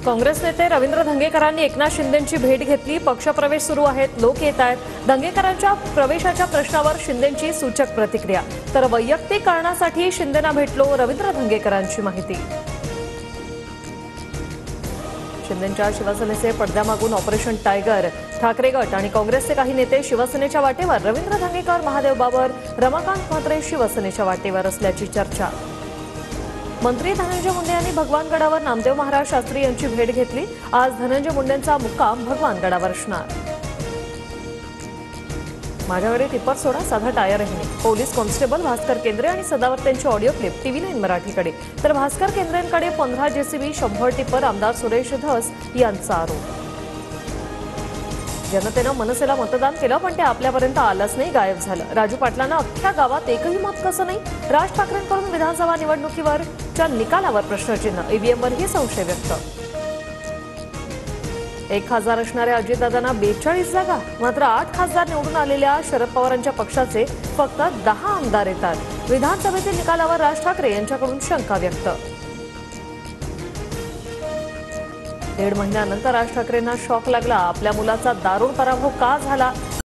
काँग्रेस नेते रवींद्र धंगेकरांनी एकनाथ शिंदेंची भेट घेतली। पक्षप्रवेश सुरू आहेत, लोक येत आहेत। धंगेकरांच्या प्रवेशाच्या प्रश्नावर शिंदेंची सूचक प्रतिक्रिया। तर वैयक्तिक कारणासाठी शिंदेंना भेटलो, रवींद्र धंगेकरांची माहिती। शिंदेंच्या शिवसेनेचे पडद्यामागून ऑपरेशन टायगर, ठाकरे गट आणि काँग्रेसचे काही नेते शिवसेनेच्या वाटेवर, रवींद्र धंगेकर महादेव बाबर, रमाकांत म्हात्रे शिवसेनेच्या वाटेवर असल्याची चर्चा। मंत्री धनंजय मुंडे यांनी भगवानगडावर नामदेव महाराज शास्त्री यांची भेट घेतली। आज धनंजय मुंडेंचा मुक्काम भगवानगडावर असणार। माझ्याकडे टिप्पर सोडा, साधा टायरही नाही। पोलीस कॉन्स्टेबल भास्कर केंद्रे आणि सदावर्तेंची ऑडिओ क्लिप TV9 मराठीकडे। तर भास्कर केंद्रेंकडे 15 JCB, 100 टिप्पर, आमदार सुरेश धस यांचा आरोप। जनतेनं मनसेला मतदान केलं, पण ते आपल्यापर्यंत आलंच नाही, गायब झालं। राजू पाटलांना अख्ख्या गावात एकही मत कसं नाही? राज ठाकरेंकडून विधानसभा निवडणुकीवरच्या निकालावर प्रश्नचिन्ह, EVMवरही संशय व्यक्त। 1 खासदार असणाऱ्या अजितदादांना 42 जागा, मात्र 8 खासदार निवडून आलेल्या शरद पवारांच्या पक्षाचे फक्त 10 आमदार येतात। विधानसभेतील निकालावर राज ठाकरे यांच्याकडून शंका व्यक्त। 1.5 महिन्यानंतर राज ठाकरेंना शॉक लागला। आपल्या मुलाचा दारुण पराभव का झाला?